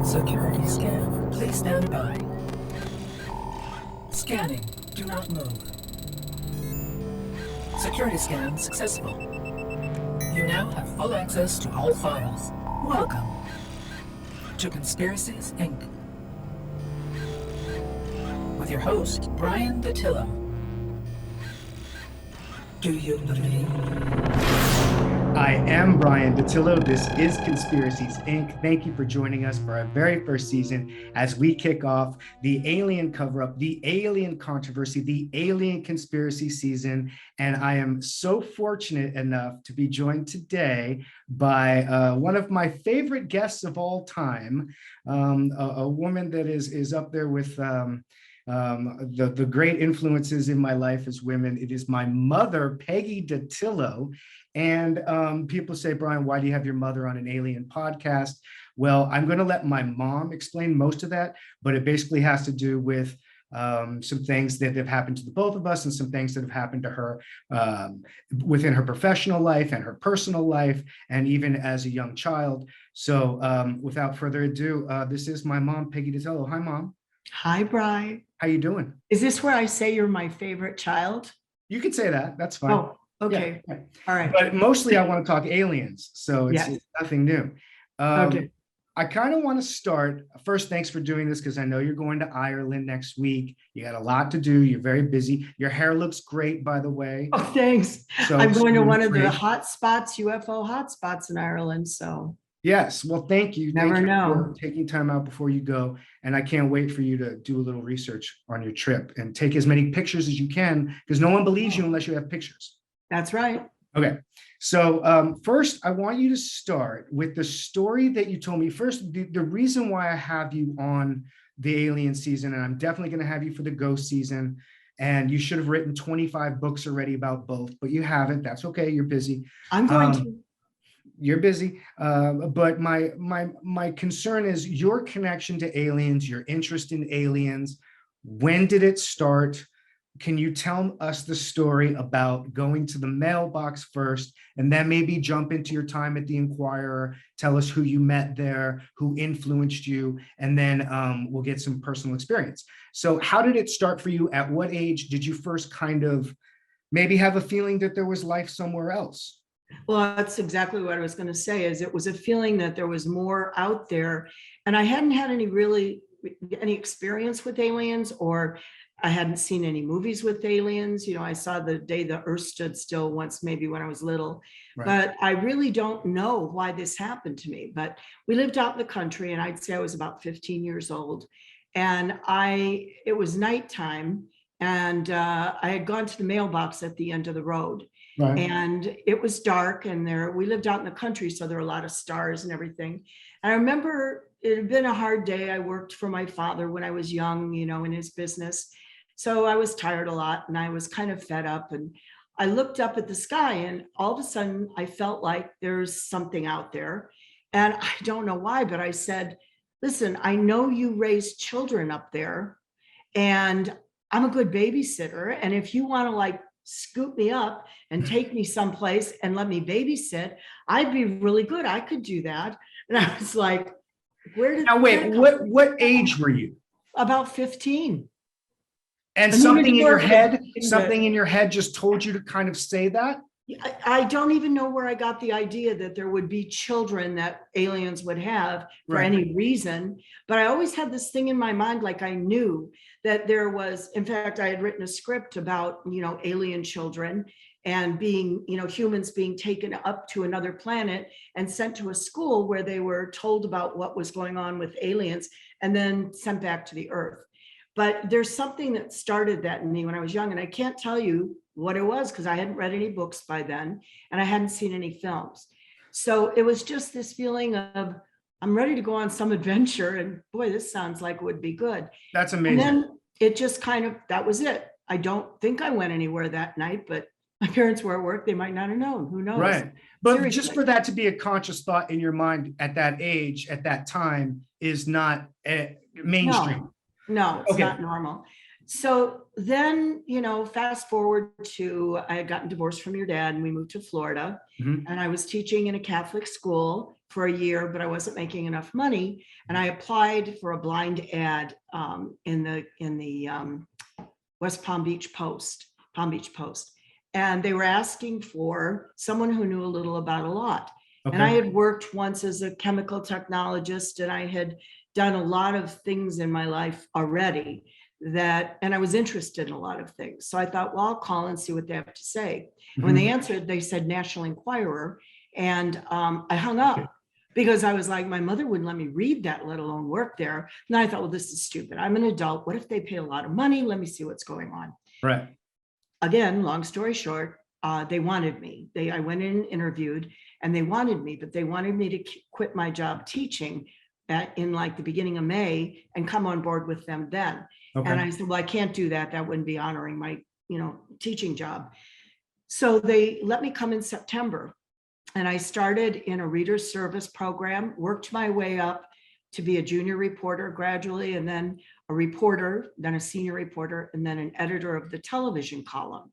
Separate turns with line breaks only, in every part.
Security scan. Please stand by. Scanning. Do not move. Security scan successful. You now have full access to all files. Welcome to Conspiracies, Inc. With your host, Bryan Dattilo. Do you believe?
I am Bryan Dattilo. This is Conspiracies, Inc. Thank you for joining us for our very first season as we kick off the alien cover-up, the alien controversy, the alien conspiracy season. And I am so fortunate enough to be joined today by one of my favorite guests of all time, a woman that is up there with the great influences in my life as women. It is my mother, Peggy Dattilo. And people say, Bryan, why do you have your mother on an alien podcast? Well, I'm going to let my mom explain most of that, but it basically has to do with some things that have happened to the both of us and some things that have happened to her within her professional life and her personal life, and even as a young child. So without further ado, this is my mom, Peggy Dattilo. Hi, Mom.
Hi, Bryan.
How you doing?
Is this where I say you're my favorite child?
You could say that. That's fine.
Oh, okay.
Yeah, right.
All right.
But mostly I want to talk aliens, so it's nothing new.
Okay.
I kind of want to start first. Thanks for doing this because I know you're going to Ireland next week. You got a lot to do. You're very busy. Your hair looks great, by the way.
Oh, thanks.
So
I'm going to one of the
great.
hot spots, UFO hot spots in Ireland. So
Yes. Well, thank you.
Never
Thank you
know.
for taking time out before you go. And I can't wait for you to do a little research on your trip and take as many pictures as you can because no one believes you unless you have pictures.
that's right.
Okay. So first, I want you to start with the story that you told me. First, the reason why I have you on the alien season, and I'm definitely going to have you for the ghost season. And you should have written 25 books already about both, but you haven't. That's okay. You're busy.
I'm going to.
You're busy, but my concern is your connection to aliens, your interest in aliens. When did it start? Can you tell us the story about going to the mailbox first, and then maybe jump into your time at the Enquirer? Tell us who you met there, who influenced you, and then we'll get some personal experience. So how did it start for you? At what age did you first kind of maybe have a feeling that there was life somewhere else?
Well, that's exactly what I was going to say, is it was a feeling that there was more out there. And I hadn't had any experience with aliens, or I hadn't seen any movies with aliens. You know, I saw The Day the Earth Stood Still once, maybe when I was little,
Right.
but I really don't know why this happened to me. But we lived out in the country, and I'd say I was about 15 years old. And it was nighttime, and I had gone to the mailbox at the end of the road.
Right.
And it was dark, and we lived out in the country, so there were a lot of stars and everything. And I remember it had been a hard day. I worked for my father when I was young, you know, in his business. So I was tired a lot, and I was kind of fed up. And I looked up at the sky, and all of a sudden I felt like there's something out there. And I don't know why, but I said, listen, I know you raise children up there, and I'm a good babysitter. And if you want to scoop me up and take me someplace and let me babysit, I'd be really good. I could do that. And I was like, where did
Now wait, what age were you?
About 15.
And something in your head just told you to kind of say that?
I don't even know where I got the idea that there would be children that aliens would have for
Right.
any reason. But I always had this thing in my mind, like I knew that there was, in fact, I had written a script about, you know, alien children and being, you know, humans being taken up to another planet and sent to a school where they were told about what was going on with aliens and then sent back to the Earth. But there's something that started that in me when I was young, and I can't tell you what it was because I hadn't read any books by then and I hadn't seen any films. So it was just this feeling of, I'm ready to go on some adventure, and boy, this sounds like it would be good.
That's amazing.
And then it just that was it. I don't think I went anywhere that night, but my parents were at work. They might not have known. Who knows?
Right. But
Seriously.
just for that to be a conscious thought in your mind at that age, at that time, is not mainstream.
No, it's
Okay.
not normal. So then, you know, fast forward to, I had gotten divorced from your dad and we moved to Florida,
Mhm.
and I was teaching in a Catholic school, for a year, but I wasn't making enough money. And I applied for a blind ad in the West Palm Beach Post. And they were asking for someone who knew a little about a lot.
Okay.
And I had worked once as a chemical technologist, and I had done a lot of things in my life already and I was interested in a lot of things. So I thought, well, I'll call and see what they have to say. And when they answered, they said National Enquirer. And I hung up because I was like, my mother wouldn't let me read that, let alone work there. And I thought, well, this is stupid. I'm an adult. What if they pay a lot of money? Let me see what's going on.
Right.
Again, long story short, they wanted me. I went in and interviewed, and they wanted me, but they wanted me to quit my job teaching in like the beginning of May and come on board with them then.
Okay.
And I said, well, I can't do that. That wouldn't be honoring my, teaching job. So they let me come in September, and I started in a reader's service program, worked my way up to be a junior reporter gradually, and then a reporter, then a senior reporter, and then an editor of the television column.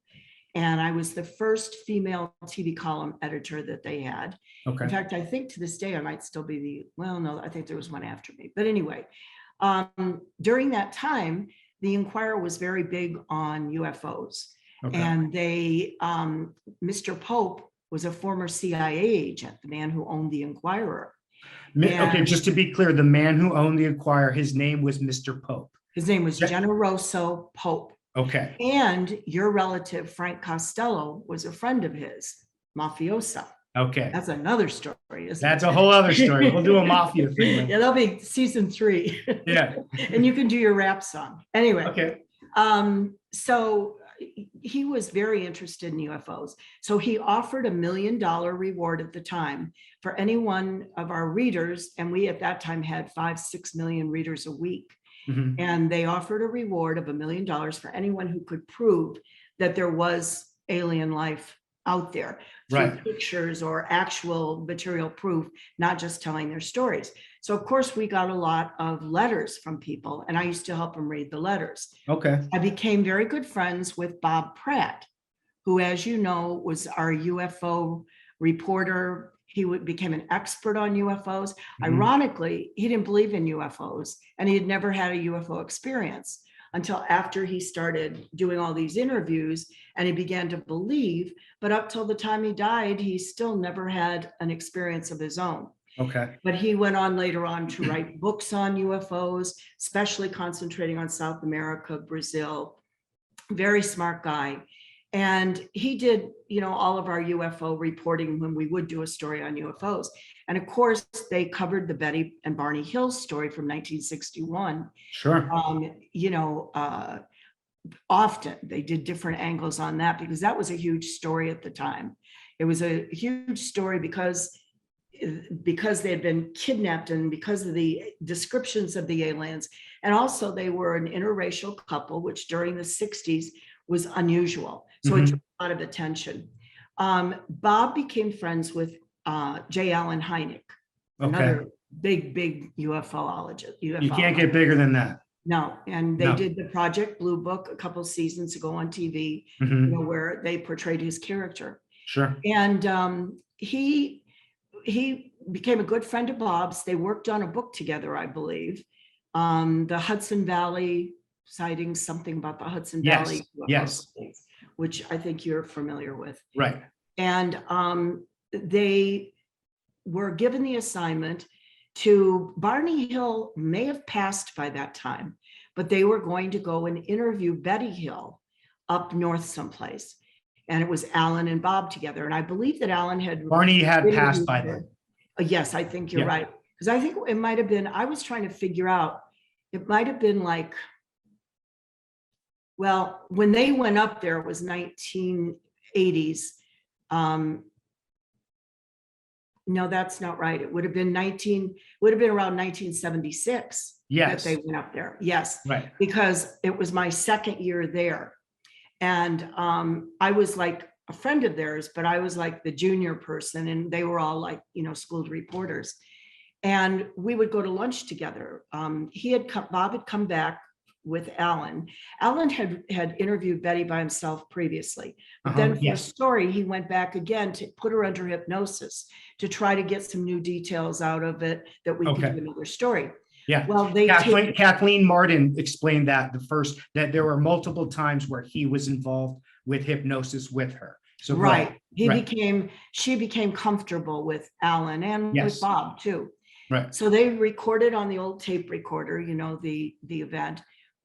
And I was the first female TV column editor that they had.
Okay.
In fact, I think to this day, I might still be no, I think there was one after me. But anyway, during that time, the Enquirer was very big on UFOs.
Okay.
And Mr. Pope was a former CIA agent, the man who owned the Enquirer.
Okay, just to be clear, the man who owned the Enquirer, his name was Mr. Pope.
His name was Generoso Pope.
Okay.
And your relative, Frank Costello, was a friend of his, mafiosa.
Okay.
That's another story, isn't
That's
it?
a whole other story. We'll do a mafia thing.
Yeah, that'll be season 3.
Yeah.
And you can do your rap song. Anyway.
Okay.
So he was very interested in UFOs. So he offered $1 million reward at the time for any one of our readers. And we at that time had 5-6 million readers a week.
Mhm.
And they offered a reward of $1 million for anyone who could prove that there was alien life out there through
Right.
pictures or actual material proof, not just telling their stories. So of course we got a lot of letters from people, and I used to help them read the letters.
Okay.
I became very good friends with Bob Pratt, who, as you know, was our UFO reporter. He became an expert on UFOs.
Mhm.
Ironically, he didn't believe in UFOs, and he had never had a UFO experience until after he started doing all these interviews, and he began to believe. But up till the time he died, he still never had an experience of his own.
Okay.
But he went on later on to write books on UFOs, especially concentrating on South America, Brazil. Very smart guy. And he did, all of our UFO reporting when we would do a story on UFOs. And of course, they covered the Betty and Barney Hill story from 1961.
Sure.
Often they did different angles on that because that was a huge story at the time. It was a huge story because they had been kidnapped and because of the descriptions of the aliens. And also they were an interracial couple, which during the 60s was unusual. So it drew a lot of attention. Bob became friends with J. Allen Hynek, another big UFOologist.
You can't get bigger than that.
No, and they did the Project Blue Book a couple seasons ago on TV, where they portrayed his character.
Sure.
And he became a good friend of Bob's. They worked on a book together, I believe. The Hudson Valley sightings, something about the Hudson Valley.
Yes.
Which I think you're familiar with.
Right.
And they were given the assignment to, Barney Hill may have passed by that time, but they were going to go and interview Betty Hill up north someplace. And it was Alan and Bob together. And I believe that Barney had
passed by then.
Yes, I think you're right. Because I think it might have been, I was trying to figure out, it might have been like, well, when they went up there, it was 1980s. No, that's not right. It would have been around 1976 that they went up there. Yes,
right.
Because it was my second year there. And I was like a friend of theirs, but I was like the junior person, and they were all like, schooled reporters. And we would go to lunch together. Bob had come back with Alan. Alan had interviewed Betty by himself previously, but then for a story, he went back again to put her under hypnosis to try to get some new details out of it that we could do another story.
Yeah.
Well,
Kathleen Martin explained that that there were multiple times where he was involved with hypnosis with her. So
right. She became comfortable with Alan and with Bob too.
Right.
So they recorded on the old tape recorder, you know, the event.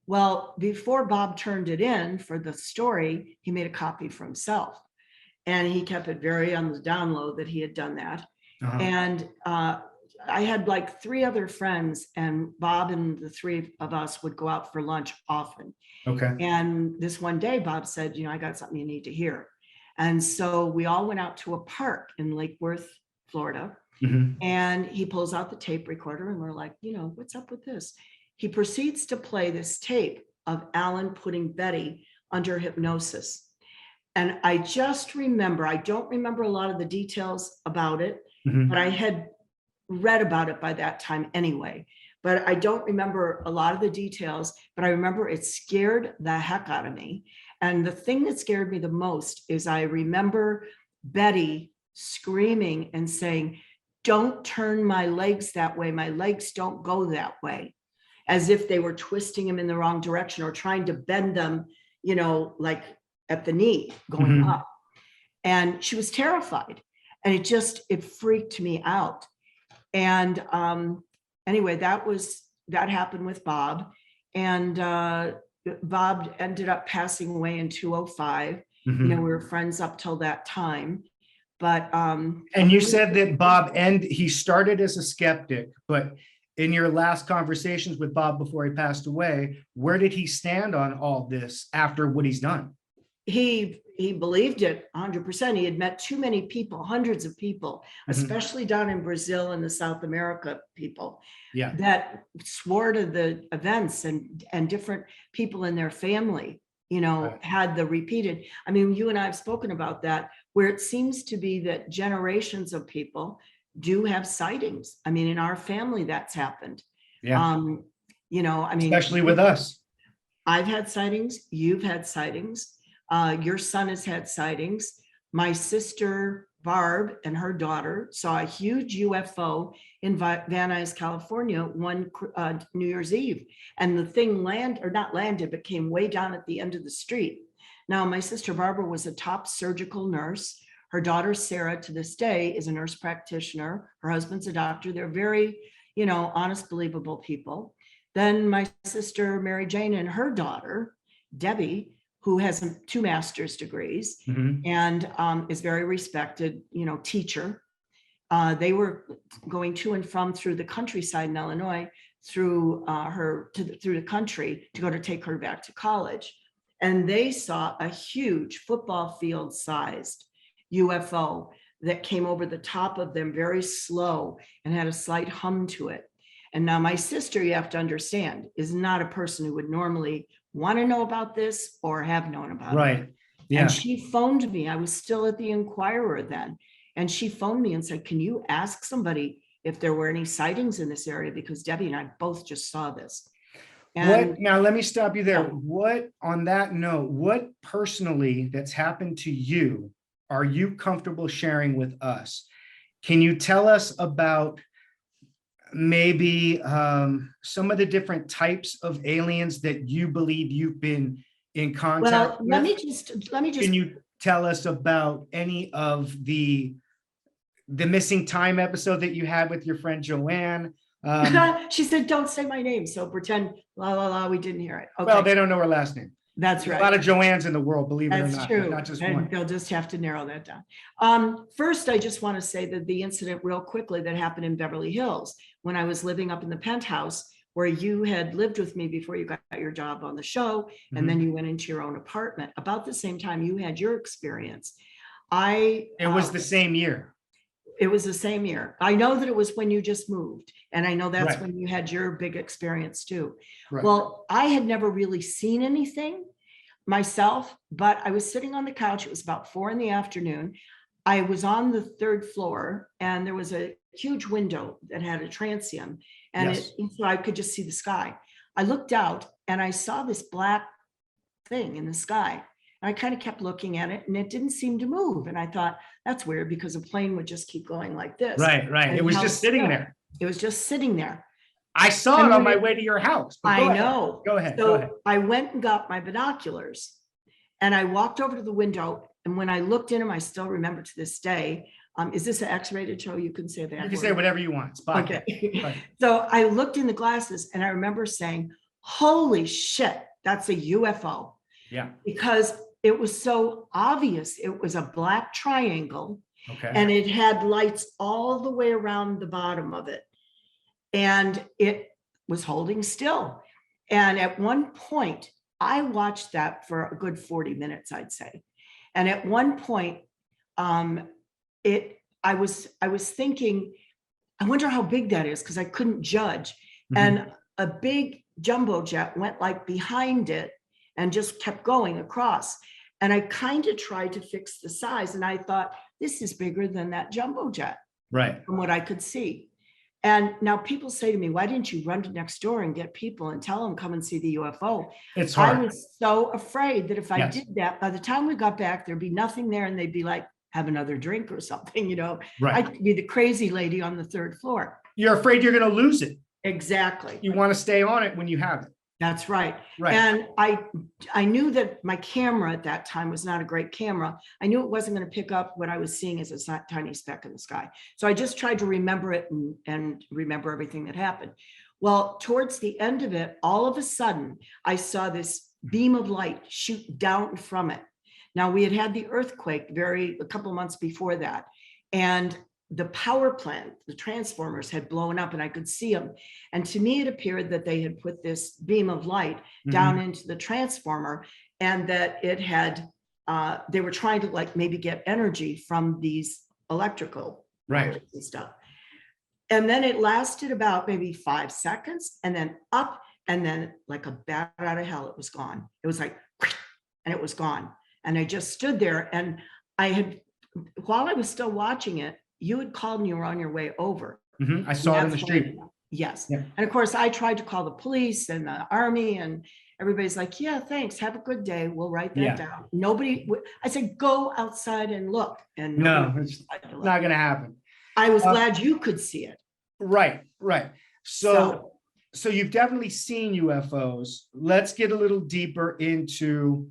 Well, before Bob turned it in for the story, he made a copy for himself. And he kept it very on the down low that he had done that. And I had like 3 other friends, and Bob and the 3 of us would go out for lunch often.
Okay.
And this one day, Bob said, you know, I got something you need to hear. And so we all went out to a park in Lake Worth, Florida. And he pulls out the tape recorder, and we're like, you know, what's up with this? He proceeds to play this tape of Alan putting Betty under hypnosis. And I just remember, I don't remember a lot of the details about it, but I had read about it by that time anyway. But I don't remember a lot of the details, but I remember it scared the heck out of me. And the thing that scared me the most is I remember Betty screaming and saying, don't turn my legs that way. My legs don't go that way. As if they were twisting him in the wrong direction or trying to bend them, you know, like at the knee going up. And she was terrified. And it freaked me out. And anyway, that happened with Bob. And Bob ended up passing away in 2005. You know, we were friends up till that time. But
and you said that Bob, and he started as a skeptic, but in your last conversations with Bob before he passed away, where did he stand on all this after what he's done?
He believed it 100%. He had met too many people, hundreds of people, especially down in Brazil and the South America people, that swore to the events, and different people in their family, you know, had the repeated. I mean, you and I have spoken about that, where it seems to be that generations of people do have sightings. I mean, in our family, that's happened. You know, I mean,
especially with us.
I've had sightings. You've had sightings. Your son has had sightings. My sister Barb and her daughter saw a huge UFO in Van Nuys, California, one New Year's Eve, and the thing not landed, but came way down at the end of the street. Now, my sister Barbara was a top surgical nurse. Her daughter Sarah, to this day, is a nurse practitioner. Her husband's a doctor. They're very, you know, honest, believable people. Then my sister Mary Jane and her daughter Debbie, who has 2 master's degrees and is very respected, you know, teacher. They were going to and from through the countryside in Illinois, through the country to go to take her back to college. And they saw a huge football field sized UFO that came over the top of them very slow and had a slight hum to it. And now my sister, you have to understand, is not a person who would normally want to know about this or have known about it.
Right. Yeah.
And she phoned me. I was still at the Enquirer then. And she phoned me and said, can you ask somebody if there were any sightings in this area? Because Debbie and I both just saw this. And
now let me stop you there. What, on that note, what personally that's happened to you are you comfortable sharing with us? Can you tell us about maybe some of the different types of aliens that you believe you've been in contact with?
Let me just.
Can you tell us about any of the missing time episode that you had with your friend Joanne?
She said, don't say my name. So pretend we didn't hear it. Okay.
Well, they don't know her last name.
That's right.
A lot of Joannes in the world, believe it or not.
That's true.
Not just
and
one.
They'll just have to narrow that down. First, I just want to say that the incident real quickly that happened in Beverly Hills when I was living up in the penthouse where you had lived with me before you got your job on the show, and then you went into your own apartment. About the same time you had your experience.
It was the same year.
It was the same year. I know that it was when you just moved. And I know that's
Right.
when you had your big experience too.
Right.
Well, I had never really seen anything myself, but I was sitting on the couch. It was about 4 p.m. I was on the 3rd floor and there was a huge window that had a transom and
Yes.
so I could just see the sky. I looked out and I saw this black thing in the sky. And I kind of kept looking at it and it didn't seem to move. And I thought, that's weird because a plane would just keep going like this.
Right.
And
It was
held
just sitting
still.
there.
It was just sitting there.
I saw
And
it on
when
my way to your house. But
I know.
Go ahead.
So
Go ahead.
I went and got my binoculars and I walked over to the window. And when I looked in them, I still remember to this day. Is this an X-rated show? You can say that.
You can say whatever you want. It's
Okay.
Right.
So I looked in the glasses and I remember saying, holy shit, that's a UFO.
Yeah.
Because it was so obvious. It was a black triangle.
Okay.
And it had lights all the way around the bottom of it. And it was holding still. And at one point, I watched that for a good 40 minutes, I'd say. And at one point, I was thinking, I wonder how big that is, because I couldn't judge.
Mhm.
And a big jumbo jet went like behind it and just kept going across. And I kind of tried to fix the size. And I thought, this is bigger than that jumbo jet.
Right.
From what I could see. And now people say to me, why didn't you run to next door and get people and tell them, come and see the UFO?
It's hard.
I was so afraid that if I
Yes.
did that, by the time we got back, there'd be nothing there. And they'd be like, have another drink or something, you know.
Right.
I'd be the crazy lady on the third floor.
You're afraid you're going to lose it.
Exactly.
You want to stay on it when you have it.
That's right.
Right.
And I knew that my camera at that time was not a great camera. I knew it wasn't going to pick up what I was seeing as a tiny speck in the sky. So I just tried to remember it and remember everything that happened. Well, towards the end of it, all of a sudden, I saw this beam of light shoot down from it. Now, we had had the earthquake a couple months before that. And the power plant, the transformers had blown up and I could see them. And to me, it appeared that they had put this beam of light down into the transformer and that it had, they were trying to like maybe get energy from these electrical
Right.
and stuff. And then it lasted about maybe 5 seconds and then up and then like a bat out of hell, it was gone. It was like, and it was gone. And I just stood there and while I was still watching it, you had called and you were on your way over.
I saw it in the street.
Yes.
Yeah.
And of course, I tried to call the police and the army and everybody's like, yeah, thanks. Have a good day. We'll write that down. I said, go outside and look. And
no, it's not going to happen.
I was glad you could see it.
Right. So you've definitely seen UFOs. Let's get a little deeper into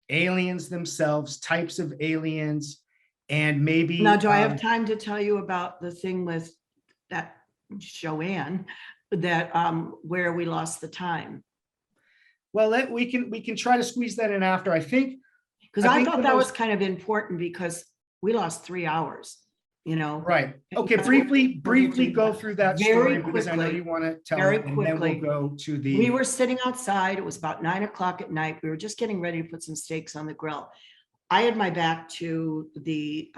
aliens themselves, types of aliens. And maybe
now, do I have time to tell you about the thing with that Joanne that where we lost the time?
Well, we can try to squeeze that in after. I think
because I thought that was kind of important because we lost 3 hours. You know,
right? Okay, briefly go through that story because I know you want to tell
very
it, and
quickly.
then we'll go to the.
We were sitting outside. It was about 9 o'clock at night. We were just getting ready to put some steaks on the grill. I had my back to the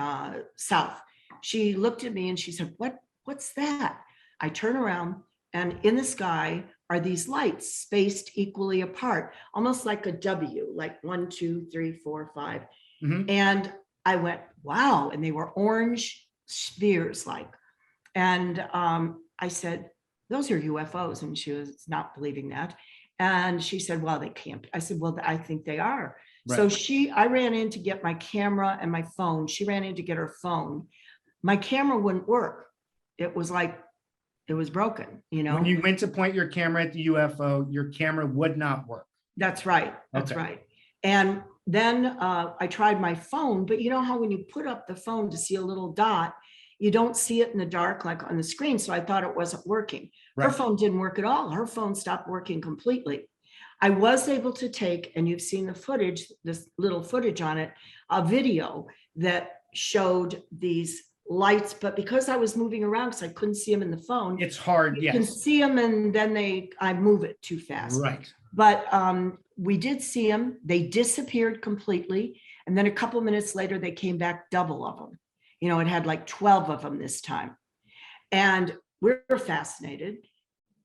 south. She looked at me and she said, what's that? I turn around and in the sky are these lights spaced equally apart, almost like a W, like 1, 2, 3, 4, 5. And I went, wow. And they were orange spheres like. And I said, those are UFOs. And she was not believing that. And she said, well, they can't. I said, well, I think they are. Right. So I ran in to get my camera and my phone. She ran in to get her phone. My camera wouldn't work. It was like, it was broken, you know.
When you went to point your camera at the UFO, your camera would not work.
That's right. That's right. And then I tried my phone, but you know how when you put up the phone to see a little dot, you don't see it in the dark like on the screen. So I thought it wasn't working. Right. Her phone didn't work at all. Her phone stopped working completely. I was able to take, and you've seen the footage, this little footage on it, a video that showed these lights, but because I was moving around because I couldn't see them in the phone.
It's hard,
yes. You can see them and then I move it too fast.
Right.
But we did see them. They disappeared completely. And then a couple of minutes later, they came back double of them. You know, it had like 12 of them this time. And we were fascinated.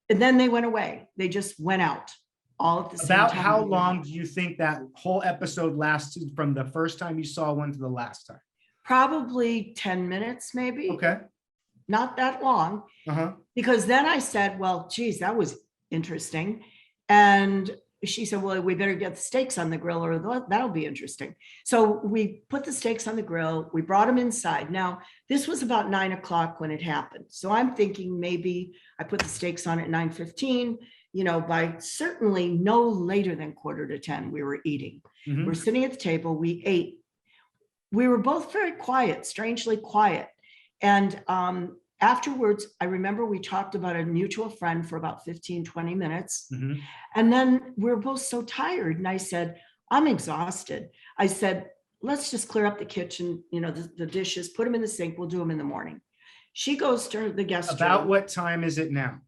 And then they went away. They just went out. All at the same time.
About how long do you think that whole episode lasted from the first time you saw one to the last time?
Probably 10 minutes, maybe.
Okay.
Not that long. Because then I said, well, geez, that was interesting. And she said, well, we better get the steaks on the grill or that'll be interesting. So we put the steaks on the grill. We brought them inside. Now, this was about 9 o'clock when it happened. So I'm thinking maybe I put the steaks on at 9:15, by certainly no later than 9:45, we were eating.
Mhm.
We're sitting at the table. We ate. We were both very quiet, strangely quiet. And afterwards, I remember we talked about a mutual friend for about 15, 20 minutes.
Mhm.
And then we were both so tired. And I said, I'm exhausted. I said, let's just clear up the kitchen, the dishes, put them in the sink. We'll do them in the morning. She goes to the guest room.
About what time is it now?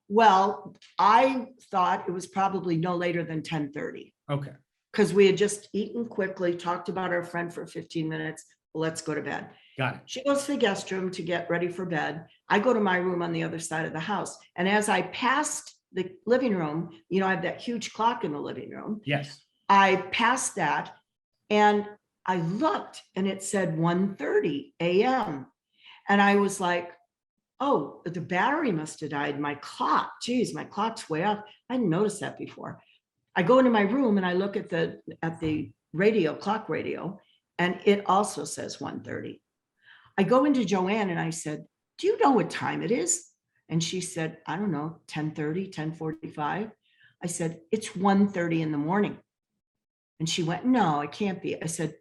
Well, I thought it was probably no later than 10:30.
Okay.
Because we had just eaten quickly, talked about our friend for 15 minutes. Let's go to bed.
Got it.
She goes to the guest room to get ready for bed. I go to my room on the other side of the house. And as I passed the living room, I have that huge clock in the living room.
Yes.
I passed that and I looked and it said 1:30 a.m. And I was like, oh, the battery must have died. My clock, geez, my clock's way off. I didn't notice that before. I go into my room and I look at the radio, clock radio, and it also says 1:30. I go into Joanne and I said, do you know what time it is? And she said, I don't know, 10:30, 10:45. I said, it's 1:30 in the morning. And she went, no, it can't be. I said,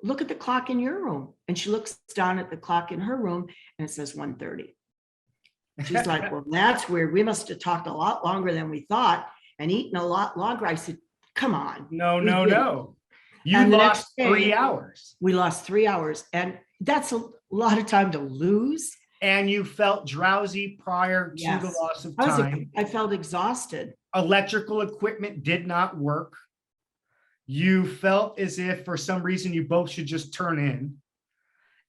look at the clock in your room. And she looks down at the clock in her room and it says 1:30. She's like, well, that's weird. We must have talked a lot longer than we thought and eaten a lot longer. I said, come on.
No. You
And the
lost
next day,
3 hours.
We lost 3 hours. And that's a lot of time to lose.
And you felt drowsy prior to
Yes.
the loss of time.
I felt exhausted.
Electrical equipment did not work. You felt as if for some reason you both should just turn in.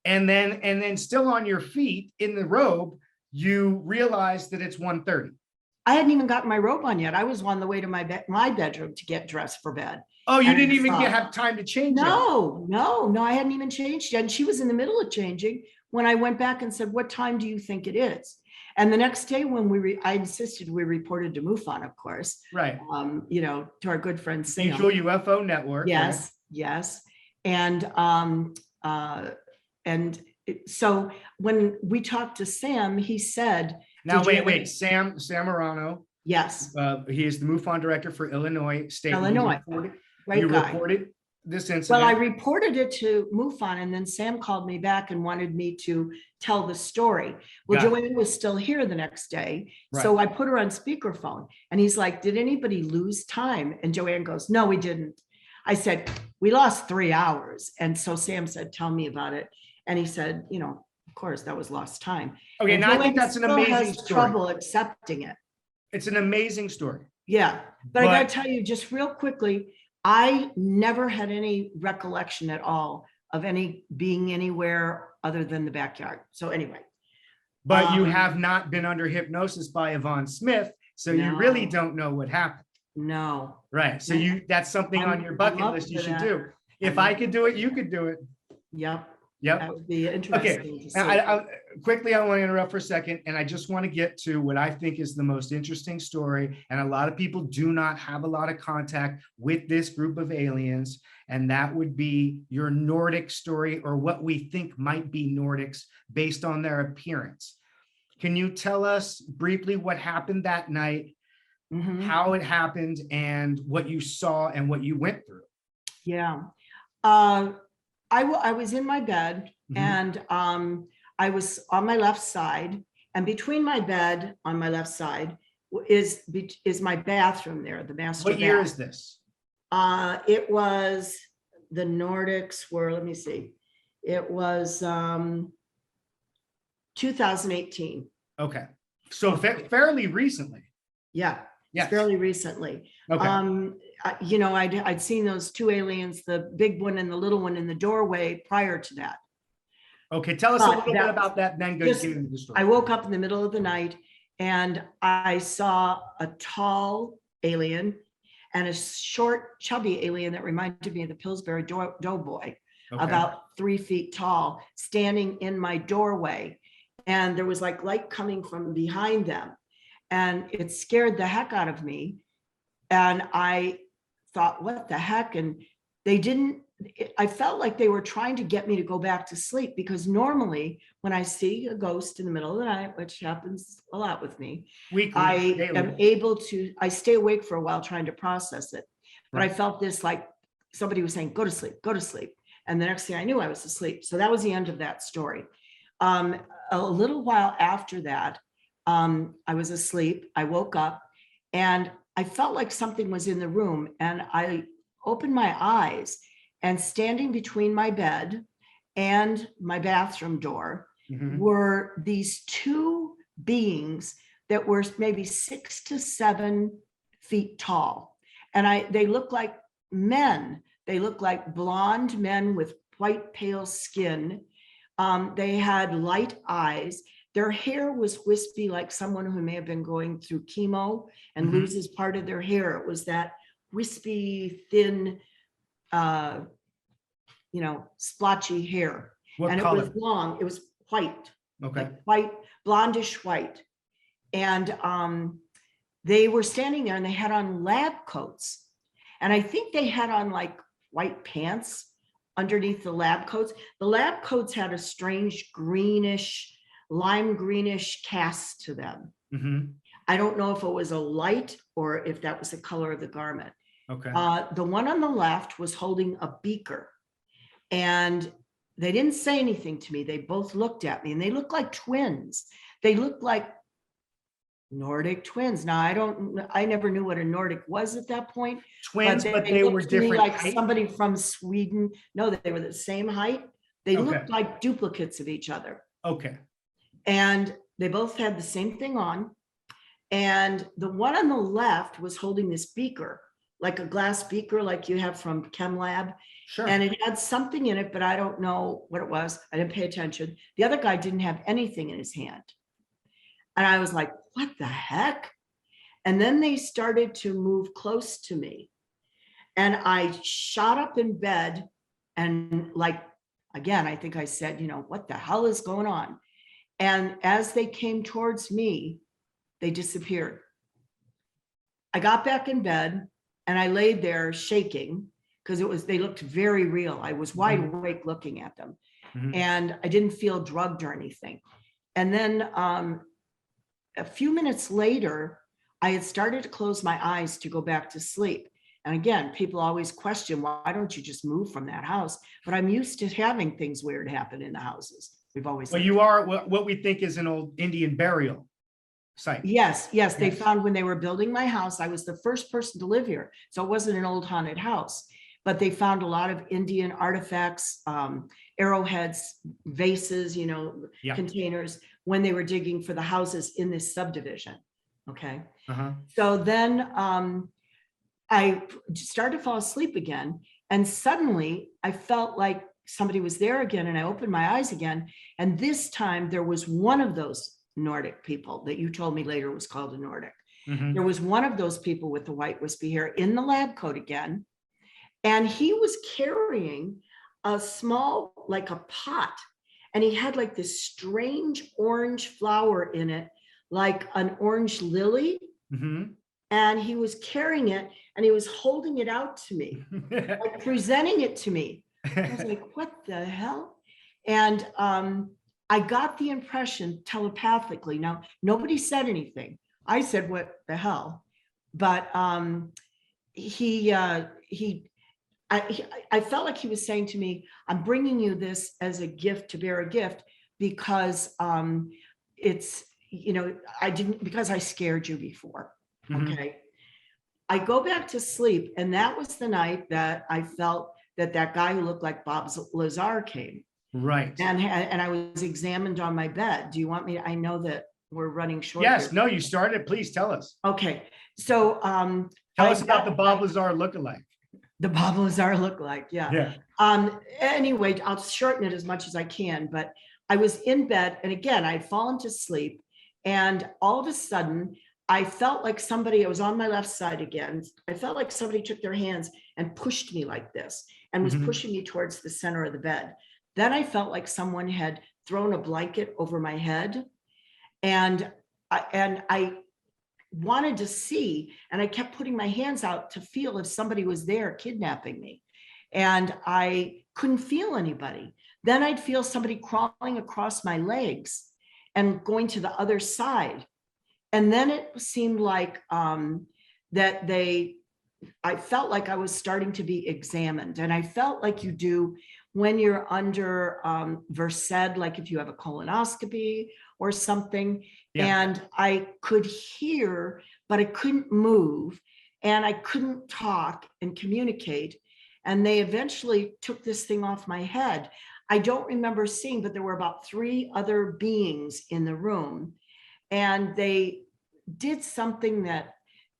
And then still on your feet in the robe, you realized that it's 1:30.
I hadn't even gotten my robe on yet. I was on the way to my bedroom to get dressed for bed.
Oh, you
And
didn't even
I
have time to change it.
No, I hadn't even changed yet. And she was in the middle of changing when I went back and said, what time do you think it is? And the next day when I insisted we reported to MUFON, of course.
Right.
To our good friend Sam.
Mutual UFO Network.
Yes,
right?
yes. So when we talked to Sam, he said,
now wait, Sam Morano.
Yes.
He is the MUFON director for Illinois State.
Illinois.
You reported this incident.
Well, I reported it to MUFON and then Sam called me back and wanted me to tell the story. Well, Joanne was still here the next day. Right. So I put her on speakerphone and he's like, did anybody lose time? And Joanne goes, no, we didn't. I said, we lost 3 hours. And so Sam said, tell me about it. And he said, of course, that was lost time.
Okay,
and
now I think that's an amazing
has
story.
Trouble accepting it.
It's an amazing story.
Yeah, but I got to tell you just real quickly, I never had any recollection at all of any being anywhere other than the backyard. So anyway.
But you have not been under hypnosis by Yvonne Smith, so you really don't know what happened.
No.
Right. So that's something on your bucket list you should do. If I could do it, you could do it.
Yep.
That
would be interesting.
Okay. To see. I want to interrupt for a second, and I just want to get to what I think is the most interesting story. And a lot of people do not have a lot of contact with this group of aliens, and that would be your Nordic story, or what we think might be Nordics based on their appearance. Can you tell us briefly what happened that night, how it happened, and what you saw and what you went through?
Yeah. I was in my bed and I was on my left side, and between my bed on my left side is my bathroom there, the master
What year is this?
It was the Nordics were, let me see. It was 2018.
Okay. So fairly recently.
Yeah.
Yes.
Fairly recently.
Okay.
I'd seen those two aliens, the big one and the little one in the doorway prior to that.
Okay, tell us a little bit about that, then go into the story.
I woke up in the middle of the night and I saw a tall alien and a short, chubby alien that reminded me of the Pillsbury Doughboy, about 3 feet tall, standing in my doorway. And there was like light coming from behind them. And it scared the heck out of me. And I thought, what the heck? And they didn't, I felt like they were trying to get me to go back to sleep, because normally when I see a ghost in the middle of the night, which happens a lot with me, I
daily.
am able to, I stay awake for a while trying to process it. But
Right.
I felt this, like somebody was saying, go to sleep, go to sleep. And the next thing I knew, I was asleep. So that was the end of that story. A little while after that, I was asleep. I woke up and I felt like something was in the room, and I opened my eyes, and standing between my bed and my bathroom door were these two beings that were maybe 6 to 7 feet tall. And they looked like men. They looked like blonde men with white, pale skin. They had light eyes. Their hair was wispy, like someone who may have been going through chemo and loses part of their hair. It was that wispy, thin, splotchy hair.
What
and
color?
It was long. It was white.
Okay.
Like white, blondish white. And they were standing there, and they had on lab coats. And I think they had on like white pants underneath the lab coats. The lab coats had a strange greenish, lime greenish cast to them. I don't know if it was a light or if that was the color of the garment.
Okay.
The one on the left was holding a beaker, and they didn't say anything to me. They both looked at me, and they looked like twins. They looked like Nordic twins. Now, I never knew what a Nordic was at that point.
Twins, but they were
looked to me
different
like
height?
somebody from Sweden. No, they were the same height. They looked like duplicates of each other.
Okay.
And they both had the same thing on. And the one on the left was holding this beaker, like a glass beaker, like you have from Chem Lab.
Sure.
And it had something in it, but I don't know what it was. I didn't pay attention. The other guy didn't have anything in his hand. And I was like, what the heck? And then they started to move close to me. And I shot up in bed, and again, I think I said, what the hell is going on? And as they came towards me, they disappeared. I got back in bed, and I laid there shaking, because they looked very real. I was wide awake looking at them, and I didn't feel drugged or anything. And then a few minutes later, I had started to close my eyes to go back to sleep. And again, people always question, why don't you just move from that house? But I'm used to having things weird happen in the houses. We've always.
Well, you are what we think is an old Indian burial site. Yes.
They found when they were building my house, I was the first person to live here. So it wasn't an old haunted house, but they found a lot of Indian artifacts, arrowheads, vases, containers, when they were digging for the houses in this subdivision. Okay. So then I started to fall asleep again. And suddenly I felt like somebody was there again. And I opened my eyes again. And this time there was one of those Nordic people that you told me later was called a Nordic. There was one of those people with the white wispy hair in the lab coat again. And he was carrying a small, like a pot. And he had like this strange orange flower in it, like an orange lily. And he was carrying it, and he was holding it out to me, like presenting it to me. I was like, what the hell? And I got the impression telepathically. Now, nobody said anything. I said, what the hell? But I felt like he was saying to me, I'm bringing you this as a gift, to bear a gift, because it's, because I scared you before. Okay. I go back to sleep, and that was the night that I felt that guy who looked like Bob Lazar came.
Right.
And I was examined on my bed. Do you want me I know that we're running short.
Yes.
Here.
No, you started. Please tell us.
Okay. So
tell us about the Bob Lazar lookalike.
The Bob Lazar lookalike. Yeah. Anyway, I'll shorten it as much as I can, but I was in bed, and again, I'd fallen to sleep, and all of a sudden I felt like somebody, I was on my left side again. I felt like somebody took their hands and pushed me like this, and was pushing me towards the center of the bed. Then I felt like someone had thrown a blanket over my head, and I wanted to see, and I kept putting my hands out to feel if somebody was there kidnapping me. And I couldn't feel anybody. Then I'd feel somebody crawling across my legs and going to the other side. And then it seemed like I felt like I was starting to be examined. And I felt like you do when you're under versed, like if you have a colonoscopy or something. Yeah. And I could hear, but I couldn't move, and I couldn't talk and communicate. And they eventually took this thing off my head. I don't remember seeing, but there were about 3 other beings in the room. And they did something that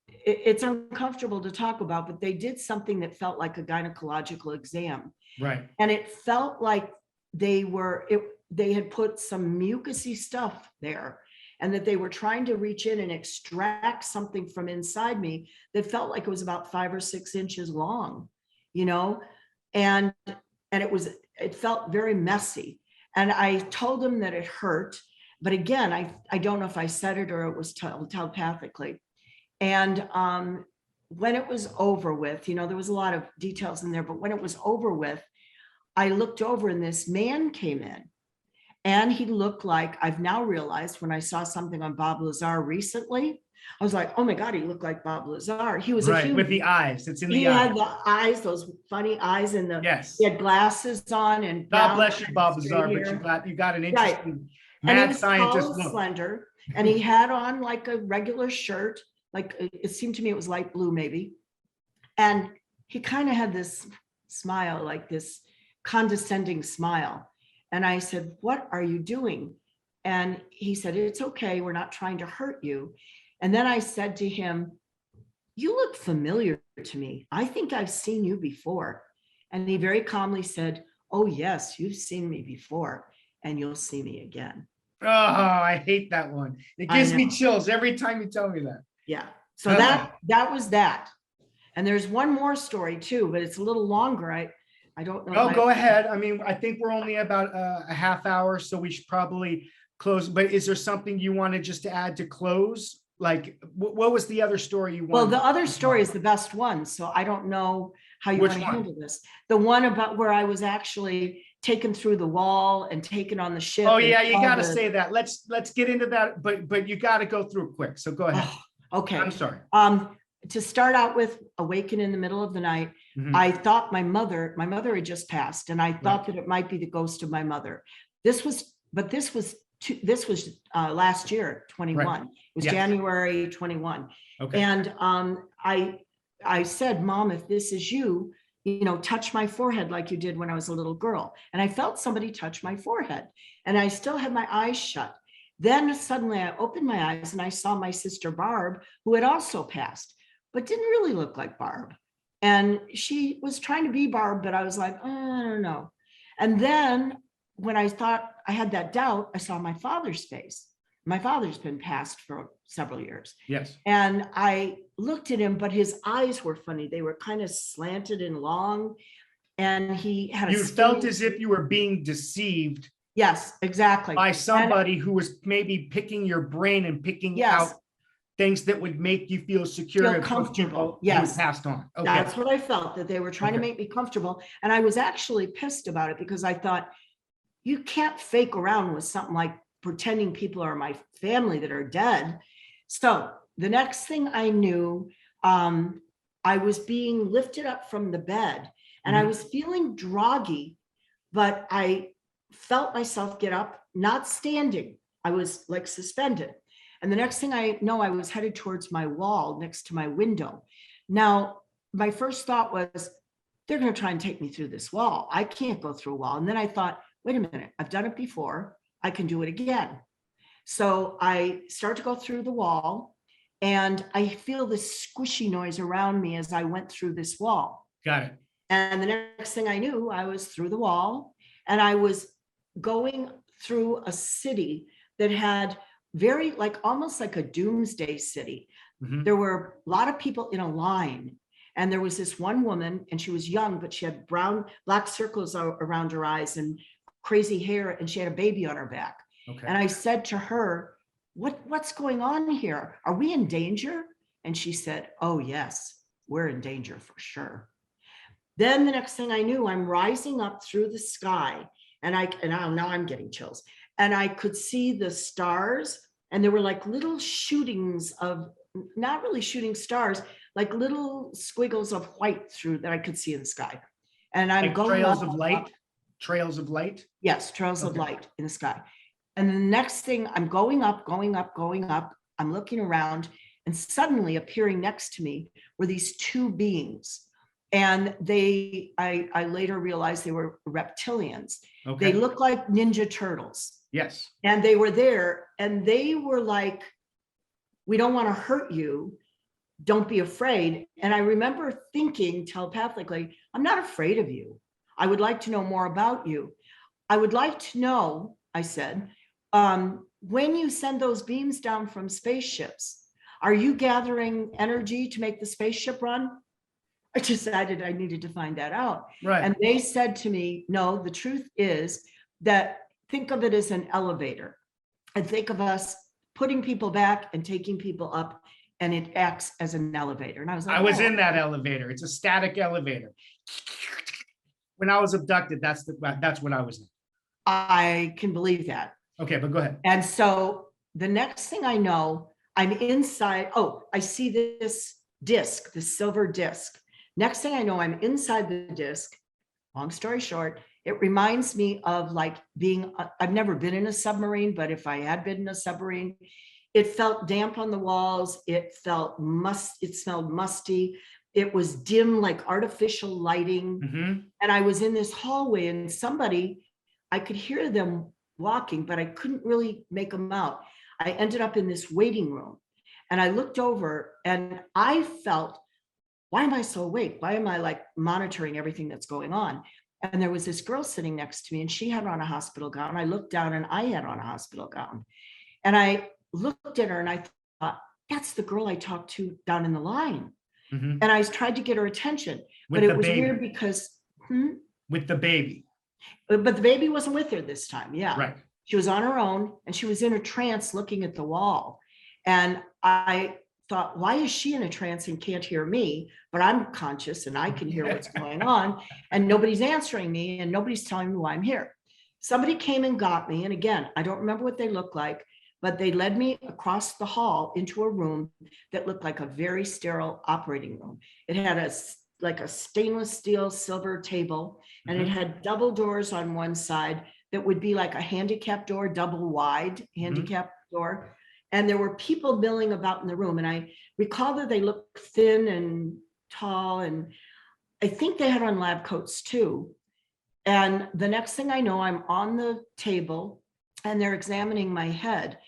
it's uncomfortable to talk about, but they did something that felt like a gynecological exam.
Right.
And it felt like they had put some mucousy stuff there, and that they were trying to reach in and extract something from inside me that felt like it was about 5 or 6 inches long, you know, and it felt very messy. And I told them that it hurt, but again, I don't know if I said it or it was telepathically. And when it was over with, you know, there was a lot of details in there, but when it was over with, I looked over and this man came in, and he looked like, I've now realized when I saw something on Bob Lazar recently, I was like, oh my God, he looked like Bob Lazar. He was
right,
a human.
with the eyes. It's in the
eyes. He had the eyes, those funny eyes, and
yes.
He had glasses on, and
God bless you, Bob Lazar, but you got an interesting mad scientist look.
Slender, and he had on like a regular shirt, like it seemed to me it was light blue maybe. And he kind of had this smile, like this condescending smile. And I said, what are you doing? And he said, it's okay, we're not trying to hurt you. And then I said to him, you look familiar to me. I think I've seen you before. And he very calmly said, oh yes, you've seen me before, and you'll see me again.
Oh, I hate that one. It gives me chills every time you tell me that.
Yeah. So that was that. And there's one more story too, but it's a little longer. I don't know.
Oh, go ahead. I mean, I think we're only about a half hour, so we should probably close. But is there something you wanted just to add to close? Like, what was the other story you wanted?
Well, the other story is the best one, so I don't know how you want to handle this. The one about where I was actually taken through the wall and taken on the ship.
Oh yeah, you got to say that. Let's get into that, but you got to go through it quick. So go ahead.
Oh, okay.
I'm sorry.
To start out with, awaken in the middle of the night. Mm-hmm. I thought my mother had just passed, and I thought that it might be the ghost of my mother. This was last year, 21. Right. It was January 21. Okay. And I said, Mom, if this is you, touch my forehead like you did when I was a little girl. And I felt somebody touch my forehead, and I still had my eyes shut. Then suddenly I opened my eyes and I saw my sister Barb, who had also passed, but didn't really look like Barb. And she was trying to be Barb, but I was like, I don't know. And then when I thought I had that doubt, I saw my father's face. My father's been passed for several years.
Yes.
And I looked at him, but his eyes were funny. They were kind of slanted and long. And he had
You felt as if you were being deceived.
Yes, exactly.
By somebody who was maybe picking your brain and picking out things that would make you feel secure and comfortable. Yes. Who passed on. Okay.
That's what I felt, that they were trying to make me comfortable. And I was actually pissed about it, because I thought, you can't fake around with something like pretending people are my family that are dead. So the next thing I knew, I was being lifted up from the bed, and I was feeling groggy, but I felt myself get up, not standing. I was like suspended. And the next thing I know, I was headed towards my wall next to my window. Now, my first thought was, they're going to try and take me through this wall. I can't go through a wall. And then I thought, wait a minute, I've done it before. I can do it again. So I start to go through the wall, and I feel this squishy noise around me as I went through this wall.
Got it.
And the next thing I knew, I was through the wall, and I was going through a city that had almost like a doomsday city. Mm-hmm. There were a lot of people in a line, and there was this one woman, and she was young, but she had black circles around her eyes and crazy hair, and she had a baby on her back. Okay. And I said to her, what's going on here? Are we in danger? And she said, oh, yes, we're in danger for sure. Then the next thing I knew, I'm rising up through the sky, and now I'm getting chills. And I could see the stars, and there were like little shootings of, not really shooting stars, like little squiggles of white through that I could see in the sky. And I'm
Like
going
trails
up,
of light? Trails of light?
yes, trails of light in the sky. And the next thing, I'm going up, going up, going up. I'm looking around, and suddenly appearing next to me were these two beings. And I later realized they were reptilians.
Okay.
They looked like Ninja Turtles.
Yes.
And they were there, and they were like, we don't want to hurt you. Don't be afraid. And I remember thinking telepathically, I'm not afraid of you. I would like to know more about you. I would like to know, I said, when you send those beams down from spaceships, are you gathering energy to make the spaceship run? I decided I needed to find that out.
Right.
And they said to me, no, the truth is that think of it as an elevator, and think of us putting people back and taking people up, and it acts as an elevator. And I was like,
I was
oh.
in that elevator. It's a static elevator. When I was abducted, that's what I was in.
I can believe that.
Okay, but go ahead.
And so the next thing I know, I'm inside. Oh, I see this disc, the silver disc. Next thing I know, I'm inside the disc. Long story short, it reminds me of like being, I've never been in a submarine, but if I had been in a submarine, it felt damp on the walls. It felt it smelled musty. It was dim, like artificial lighting.
Mm-hmm.
And I was in this hallway, and I could hear them walking, but I couldn't really make them out. I ended up in this waiting room, and I looked over, and I felt, why am I so awake? Why am I like monitoring everything that's going on? And there was this girl sitting next to me, and she had on a hospital gown. I looked down, and I had on a hospital gown. And I looked at her, and I thought, that's the girl I talked to down in the line.
Mm-hmm.
And I tried to get her attention, but it was weird because
with the baby.
But the baby wasn't with her this time. Yeah.
Right.
She was on her own, and she was in a trance looking at the wall. And I thought, why is she in a trance and can't hear me? But I'm conscious and I can hear what's going on, and nobody's answering me, and nobody's telling me why I'm here. Somebody came and got me. And again, I don't remember what they looked like, but they led me across the hall into a room that looked like a very sterile operating room. It had a stainless steel silver table, and it had double doors on one side that would be like a handicap door, double wide handicap door. And there were people milling about in the room. And I recall that they looked thin and tall, and I think they had on lab coats too. And the next thing I know, I'm on the table, and they're examining my head.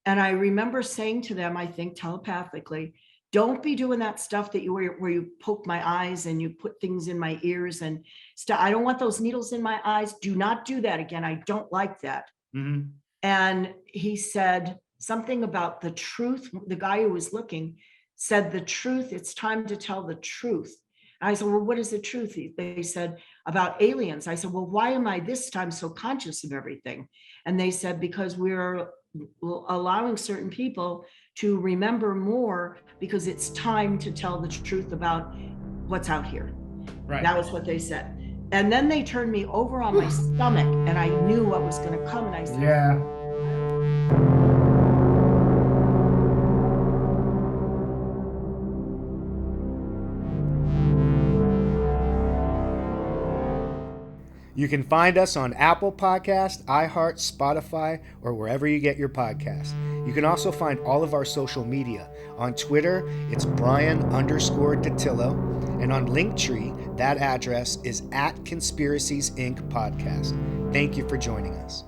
And I remember saying to them, I think telepathically, don't be doing that stuff that where you poke my eyes and you put things in my ears and stuff. I don't want those needles in my eyes. Do not do that again. I don't like that.
Mm-hmm.
And he said something about the truth. The guy who was looking said, the truth, it's time to tell the truth. And I said, well, what is the truth? They said, about aliens. I said, well, why am I this time so conscious of everything? And they said, because we're allowing certain people to remember more, because it's time to tell the truth about what's out here.
Right.
That was what they said. And then they turned me over on my stomach, and I knew what was going to come. And I said,
yeah. You can find us on Apple Podcast, iHeart, Spotify, or wherever you get your podcasts. You can also find all of our social media. On Twitter, it's Bryan_Dattilo. And on Linktree, that address is @Conspiracies Inc. Podcast. Thank you for joining us.